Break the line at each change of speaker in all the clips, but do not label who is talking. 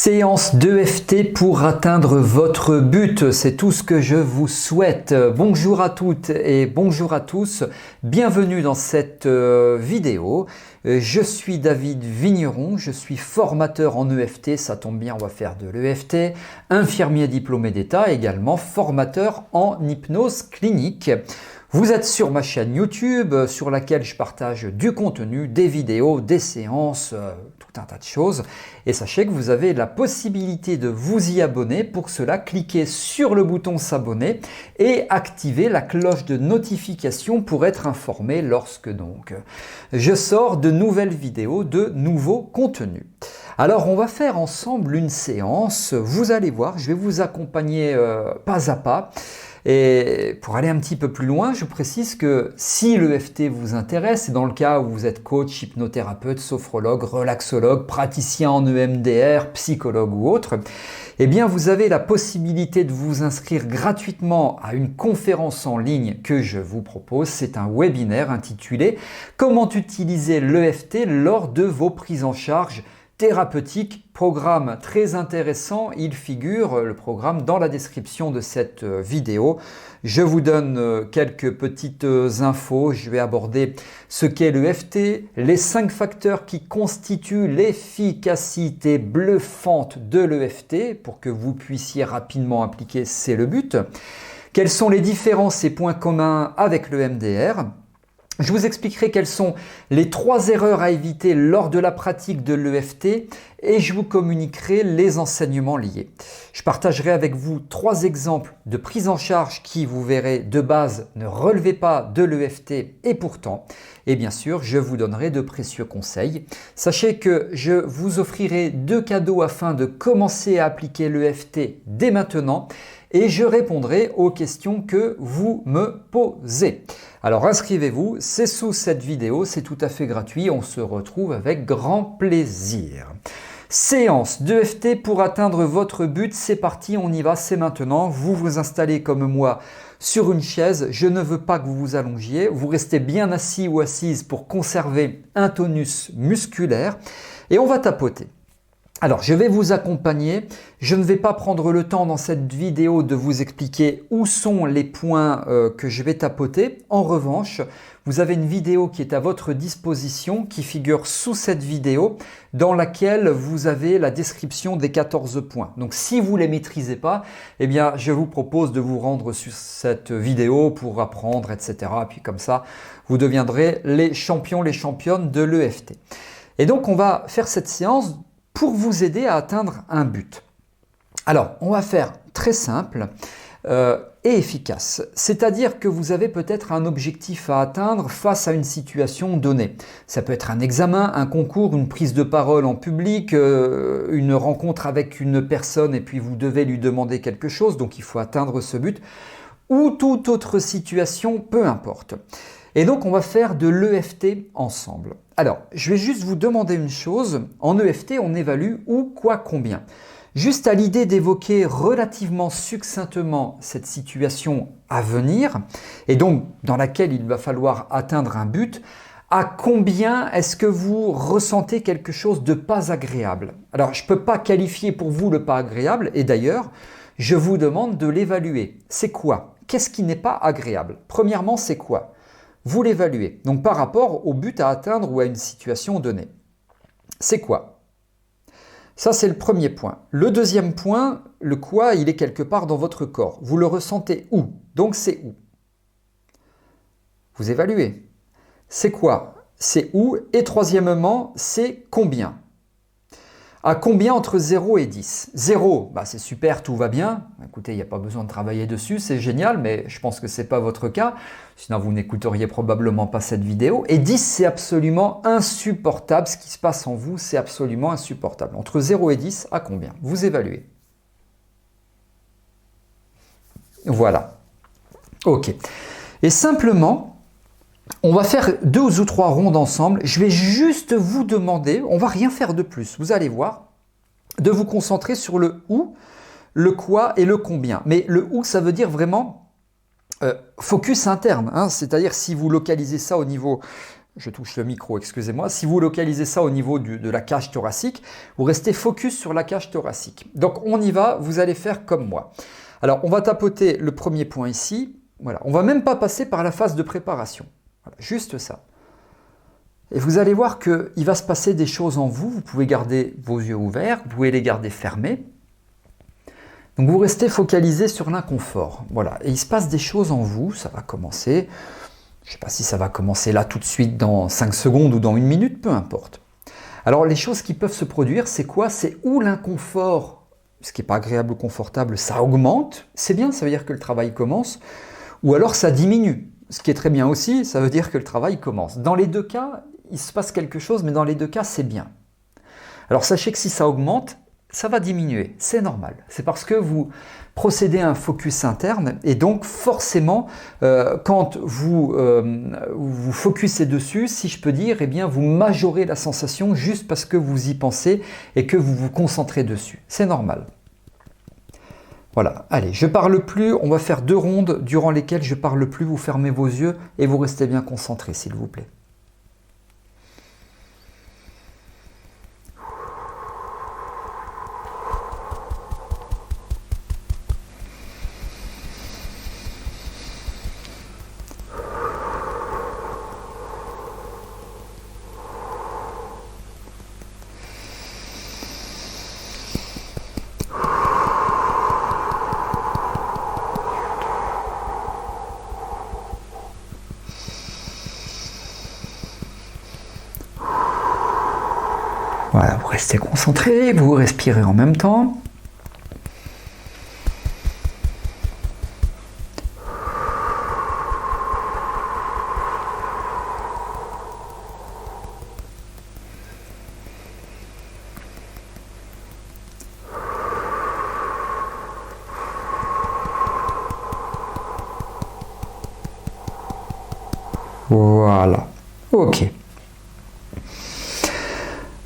Séance d'EFT pour atteindre votre but, c'est tout ce que je vous souhaite. Bonjour à toutes et bonjour à tous, bienvenue dans cette vidéo. Je suis David Vigneron, je suis formateur en EFT, ça tombe bien, on va faire de l'EFT, infirmier diplômé d'État, également formateur en hypnose clinique. Vous êtes sur ma chaîne YouTube sur laquelle je partage du contenu, des vidéos, des séances, tout un tas de choses. Et sachez que vous avez la possibilité de vous y abonner. Pour cela, cliquez sur le bouton s'abonner et activez la cloche de notification pour être informé lorsque donc je sors de nouvelles vidéos, de nouveaux contenus. Alors on va faire ensemble une séance, vous allez voir, je vais vous accompagner pas à pas. Et pour aller un petit peu plus loin, je précise que si l'EFT vous intéresse, et dans le cas où vous êtes coach, hypnothérapeute, sophrologue, relaxologue, praticien en EMDR, psychologue ou autre, eh bien vous avez la possibilité de vous inscrire gratuitement à une conférence en ligne que je vous propose. C'est un webinaire intitulé « Comment utiliser l'EFT lors de vos prises en charge thérapeutique », programme très intéressant, il figure le programme dans la description de cette vidéo. Je vous donne quelques petites infos, je vais aborder ce qu'est l'EFT, les 5 facteurs qui constituent l'efficacité bluffante de l'EFT pour que vous puissiez rapidement appliquer, c'est le but. Quelles sont les différences et points communs avec le MDR? Je vous expliquerai quelles sont les 3 erreurs à éviter lors de la pratique de l'EFT et je vous communiquerai les enseignements liés. Je partagerai avec vous 3 exemples de prise en charge qui, vous verrez, de base ne relevaient pas de l'EFT et pourtant, et bien sûr, je vous donnerai de précieux conseils. Sachez que je vous offrirai 2 cadeaux afin de commencer à appliquer l'EFT dès maintenant et je répondrai aux questions que vous me posez. Alors inscrivez-vous, c'est sous cette vidéo, c'est tout à fait gratuit, on se retrouve avec grand plaisir. Séance d'EFT pour atteindre votre but, c'est parti, on y va, c'est maintenant. Vous vous installez comme moi sur une chaise, je ne veux pas que vous vous allongiez, vous restez bien assis ou assise pour conserver un tonus musculaire et on va tapoter. Alors, je vais vous accompagner. Je ne vais pas prendre le temps dans cette vidéo de vous expliquer où sont les points que je vais tapoter. En revanche, vous avez une vidéo qui est à votre disposition, qui figure sous cette vidéo, dans laquelle vous avez la description des 14 points. Donc, si vous ne les maîtrisez pas, eh bien, je vous propose de vous rendre sur cette vidéo pour apprendre, etc. Et puis comme ça, vous deviendrez les champions, les championnes de l'EFT. Et donc, on va faire cette séance pour vous aider à atteindre un but. Alors, on va faire très simple et efficace. C'est-à-dire que vous avez peut-être un objectif à atteindre face à une situation donnée. Ça peut être un examen, un concours, une prise de parole en public, une rencontre avec une personne et puis vous devez lui demander quelque chose, donc il faut atteindre ce but, ou toute autre situation, peu importe. Et donc, on va faire de l'EFT ensemble. Alors, je vais juste vous demander une chose. En EFT, on évalue où, quoi, combien. Juste à l'idée d'évoquer relativement succinctement cette situation à venir, et donc dans laquelle il va falloir atteindre un but, à combien est-ce que vous ressentez quelque chose de pas agréable? Alors, je ne peux pas qualifier pour vous le pas agréable, et d'ailleurs, je vous demande de l'évaluer. C'est quoi? Qu'est-ce qui n'est pas agréable? Premièrement, c'est quoi? Vous l'évaluez, donc par rapport au but à atteindre ou à une situation donnée. C'est quoi? Ça, c'est le premier point. Le deuxième point, le quoi, il est quelque part dans votre corps. Vous le ressentez où? Donc, c'est où? Vous évaluez. C'est quoi? C'est où? Et troisièmement, c'est combien? À combien entre 0 et 10? 0, bah c'est super, tout va bien. Écoutez, il n'y a pas besoin de travailler dessus, c'est génial, mais je pense que ce n'est pas votre cas. Sinon, vous n'écouteriez probablement pas cette vidéo. Et 10, c'est absolument insupportable. Ce qui se passe en vous, c'est absolument insupportable. Entre 0 et 10, à combien? Vous évaluez. Voilà. OK. Et simplement, on va faire 2 ou 3 rondes ensemble. Je vais juste vous demander, on ne va rien faire de plus, vous allez voir, de vous concentrer sur le où, le quoi et le combien. Mais le où, ça veut dire vraiment focus interne. Hein, c'est-à-dire si vous localisez ça au niveau je touche le micro, excusez-moi, si vous localisez ça au niveau de la cage thoracique, vous restez focus sur la cage thoracique. Donc on y va, vous allez faire comme moi. Alors on va tapoter le premier point ici, voilà. On ne va même pas passer par la phase de préparation, voilà, juste ça. Et vous allez voir qu'il va se passer des choses en vous, vous pouvez garder vos yeux ouverts, vous pouvez les garder fermés. Donc vous restez focalisé sur l'inconfort, voilà. Et il se passe des choses en vous, ça va commencer, je ne sais pas si ça va commencer là tout de suite dans 5 secondes ou dans 1 minute, peu importe. Alors les choses qui peuvent se produire, c'est quoi? C'est où l'inconfort, ce qui n'est pas agréable ou confortable, ça augmente, c'est bien, ça veut dire que le travail commence, ou alors ça diminue, ce qui est très bien aussi, ça veut dire que le travail commence. Dans les deux cas, il se passe quelque chose, mais dans les deux cas, c'est bien. Alors sachez que si ça augmente, ça va diminuer, c'est normal. C'est parce que vous procédez à un focus interne et donc forcément, quand vous vous focusez dessus, si je peux dire, eh bien vous majorez la sensation juste parce que vous y pensez et que vous vous concentrez dessus. C'est normal. Voilà, allez, je parle plus, on va faire 2 rondes durant lesquelles je parle plus, vous fermez vos yeux et vous restez bien concentrés, s'il vous plaît. Voilà, vous restez concentré, vous respirez en même temps. Voilà, ok.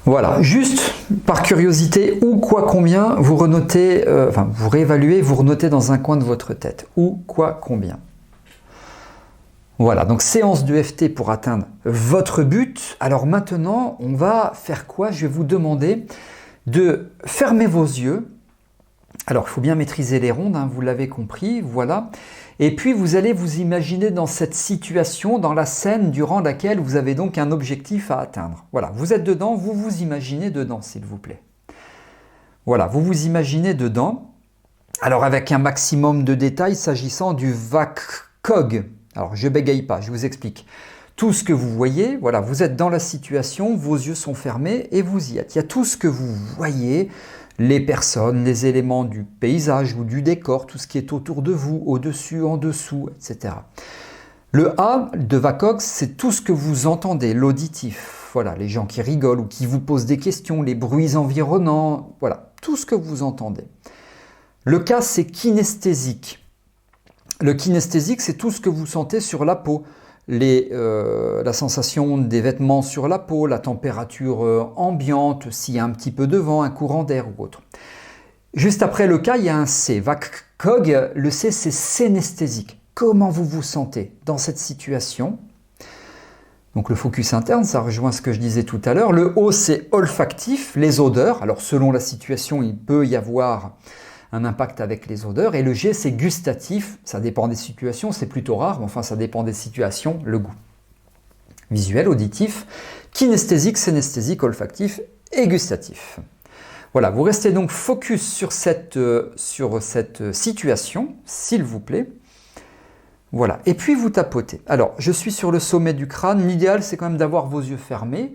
Voilà, juste par curiosité, où, quoi, combien, vous renotez, vous réévaluez, vous renotez dans un coin de votre tête. Où, quoi, combien. Voilà, donc séance de FT pour atteindre votre but. Alors maintenant, on va faire quoi? Je vais vous demander de fermer vos yeux. Alors, il faut bien maîtriser les rondes, hein, vous l'avez compris, voilà. Et puis, vous allez vous imaginer dans cette situation, dans la scène durant laquelle vous avez donc un objectif à atteindre. Voilà, vous êtes dedans, vous vous imaginez dedans, s'il vous plaît. Voilà, vous vous imaginez dedans. Alors, avec un maximum de détails s'agissant du VACCOG. Alors, je bégaye pas, je vous explique. Tout ce que vous voyez, voilà, vous êtes dans la situation, vos yeux sont fermés et vous y êtes. Il y a tout ce que vous voyez, les personnes, les éléments du paysage ou du décor, tout ce qui est autour de vous, au-dessus, en dessous, etc. Le A de VACCOG, c'est tout ce que vous entendez, l'auditif. Voilà, les gens qui rigolent ou qui vous posent des questions, les bruits environnants, voilà, tout ce que vous entendez. Le K, c'est kinesthésique. Le kinesthésique, c'est tout ce que vous sentez sur la peau. La sensation des vêtements sur la peau, la température ambiante, s'il y a un petit peu de vent, un courant d'air ou autre. Juste après le K, il y a un C. VACCOG, le C, c'est synesthésique. Comment vous vous sentez dans cette situation? Donc le focus interne, ça rejoint ce que je disais tout à l'heure. Le O, c'est olfactif, les odeurs. Alors selon la situation, il peut y avoir un impact avec les odeurs. Et le G, c'est gustatif. Ça dépend des situations, c'est plutôt rare, mais enfin ça dépend des situations, le goût. Visuel, auditif, kinesthésique, synesthésique, olfactif et gustatif. Voilà, vous restez donc focus sur cette situation, s'il vous plaît. Voilà, et puis vous tapotez. Alors, je suis sur le sommet du crâne. L'idéal, c'est quand même d'avoir vos yeux fermés.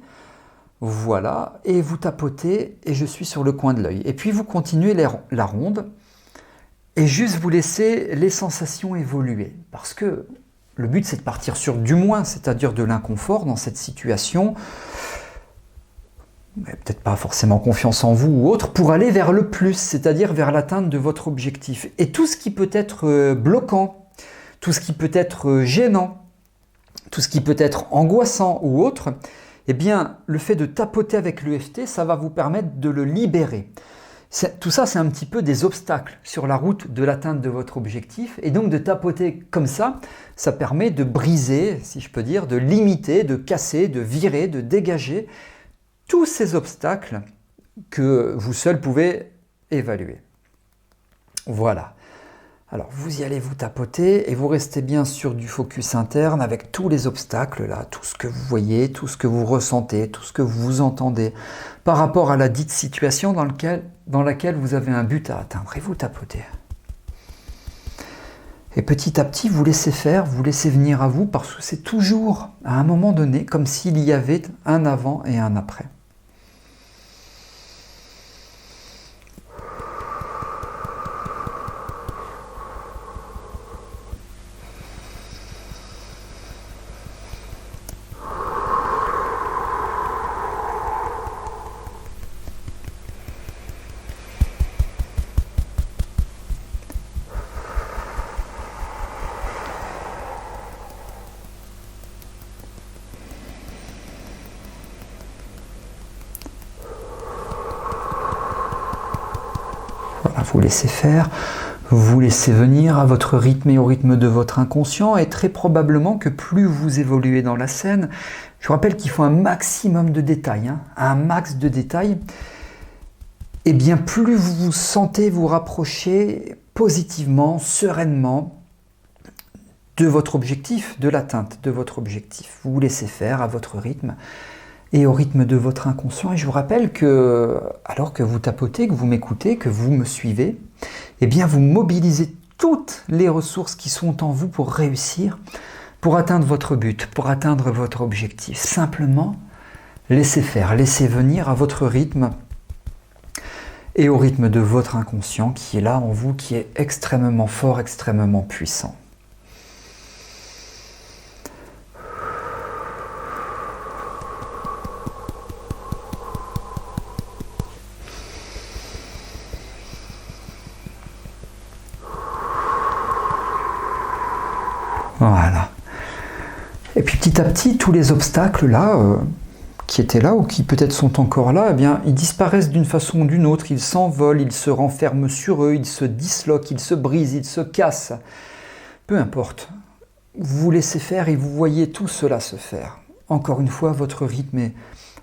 Voilà, et vous tapotez, et je suis sur le coin de l'œil. Et puis vous continuez la ronde, et juste vous laissez les sensations évoluer. Parce que le but, c'est de partir sur du moins, c'est-à-dire de l'inconfort dans cette situation. Peut-être pas forcément confiance en vous ou autre, pour aller vers le plus, c'est-à-dire vers l'atteinte de votre objectif. Et tout ce qui peut être bloquant, tout ce qui peut être gênant, tout ce qui peut être angoissant ou autre, eh bien, le fait de tapoter avec l'EFT, ça va vous permettre de le libérer. Tout ça, c'est un petit peu des obstacles sur la route de l'atteinte de votre objectif. Et donc de tapoter comme ça permet de briser, si je peux dire, de limiter, de casser, de virer, de dégager tous ces obstacles que vous seul pouvez évaluer. Voilà. Alors vous y allez vous tapoter et vous restez bien sur du focus interne avec tous les obstacles là, tout ce que vous voyez, tout ce que vous ressentez, tout ce que vous entendez par rapport à la dite situation dans laquelle vous avez un but à atteindre et vous tapotez. Et petit à petit vous laissez faire, vous laissez venir à vous parce que c'est toujours à un moment donné comme s'il y avait un avant et un après. Vous laissez faire, vous laissez venir à votre rythme et au rythme de votre inconscient et très probablement que plus vous évoluez dans la scène, je vous rappelle qu'il faut un maximum de détails, un max de détails, et bien plus vous vous sentez vous rapprocher positivement, sereinement de votre objectif, de l'atteinte de votre objectif. Vous vous laissez faire à votre rythme et au rythme de votre inconscient. Et je vous rappelle que, alors que vous tapotez, que vous m'écoutez, que vous me suivez, eh bien vous mobilisez toutes les ressources qui sont en vous pour réussir, pour atteindre votre but, pour atteindre votre objectif. Simplement, laissez faire, laissez venir à votre rythme et au rythme de votre inconscient qui est là en vous, qui est extrêmement fort, extrêmement puissant. Voilà. Et puis petit à petit, tous les obstacles là, qui étaient là ou qui peut-être sont encore là, eh bien, ils disparaissent d'une façon ou d'une autre, ils s'envolent, ils se renferment sur eux, ils se disloquent, ils se brisent, ils se cassent. Peu importe. Vous vous laissez faire et vous voyez tout cela se faire. Encore une fois, votre rythme est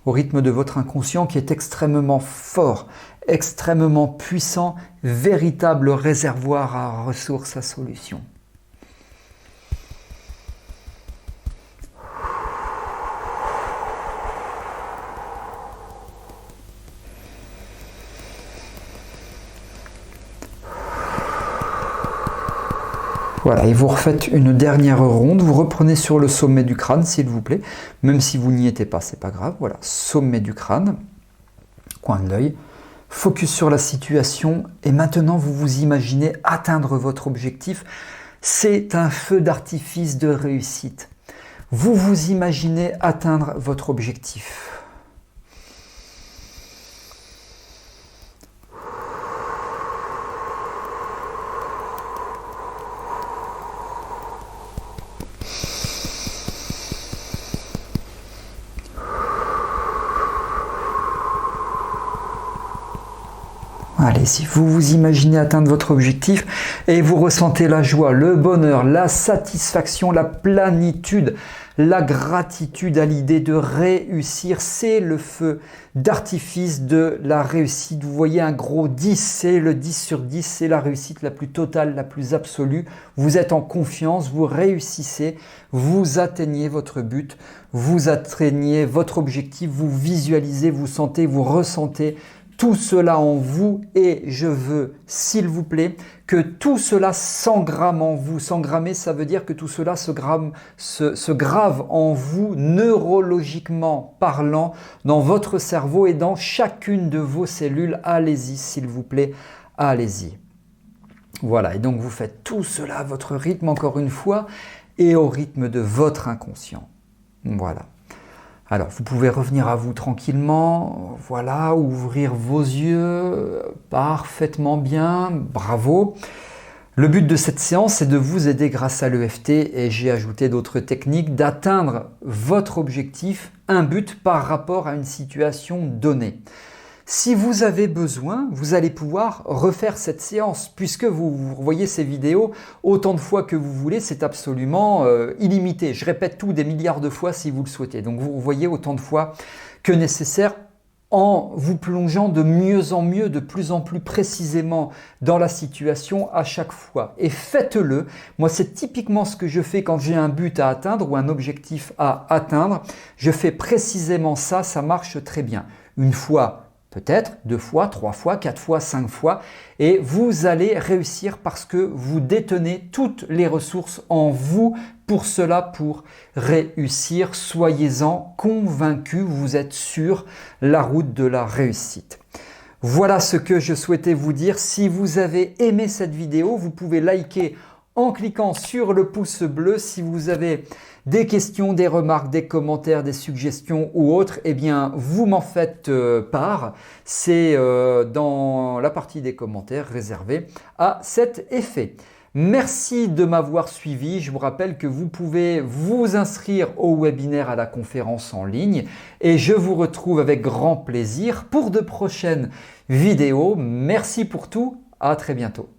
au rythme de votre inconscient qui est extrêmement fort, extrêmement puissant, véritable réservoir à ressources, à solutions. Voilà, et vous refaites une dernière ronde, vous reprenez sur le sommet du crâne, s'il vous plaît, même si vous n'y étiez pas, c'est pas grave. Voilà, sommet du crâne, coin de l'œil, focus sur la situation, et maintenant vous vous imaginez atteindre votre objectif. C'est un feu d'artifice de réussite. Vous vous imaginez atteindre votre objectif. Allez-y, vous vous imaginez atteindre votre objectif et vous ressentez la joie, le bonheur, la satisfaction, la plénitude, la gratitude à l'idée de réussir. C'est le feu d'artifice de la réussite. Vous voyez un gros 10, c'est le 10 sur 10, c'est la réussite la plus totale, la plus absolue. Vous êtes en confiance, vous réussissez, vous atteignez votre but, vous atteignez votre objectif, vous visualisez, vous sentez, vous ressentez tout cela en vous et je veux, s'il vous plaît, que tout cela s'engramme en vous. S'engrammer, ça veut dire que tout cela se grave en vous, neurologiquement parlant, dans votre cerveau et dans chacune de vos cellules. Allez-y, s'il vous plaît, allez-y. Voilà, et donc vous faites tout cela à votre rythme, encore une fois, et au rythme de votre inconscient. Voilà. Alors, vous pouvez revenir à vous tranquillement, voilà, ouvrir vos yeux, parfaitement bien, bravo. Le but de cette séance, c'est de vous aider grâce à l'EFT, et j'ai ajouté d'autres techniques, d'atteindre votre objectif, un but par rapport à une situation donnée. Si vous avez besoin, vous allez pouvoir refaire cette séance puisque vous voyez ces vidéos autant de fois que vous voulez, c'est absolument illimité. Je répète tout des milliards de fois si vous le souhaitez. Donc vous voyez autant de fois que nécessaire en vous plongeant de mieux en mieux, de plus en plus précisément dans la situation à chaque fois. Et faites-le. Moi, c'est typiquement ce que je fais quand j'ai un but à atteindre ou un objectif à atteindre. Je fais précisément ça, ça marche très bien. Une fois, peut-être 2 fois, 3 fois, 4 fois, 5 fois, et vous allez réussir parce que vous détenez toutes les ressources en vous pour cela, pour réussir. Soyez-en convaincus, vous êtes sur la route de la réussite. Voilà ce que je souhaitais vous dire. Si vous avez aimé cette vidéo, vous pouvez liker en cliquant sur le pouce bleu. Si vous avez des questions, des remarques, des commentaires, des suggestions ou autres, eh bien, vous m'en faites part. C'est dans la partie des commentaires réservée à cet effet. Merci de m'avoir suivi. Je vous rappelle que vous pouvez vous inscrire au webinaire à la conférence en ligne et je vous retrouve avec grand plaisir pour de prochaines vidéos. Merci pour tout. À très bientôt.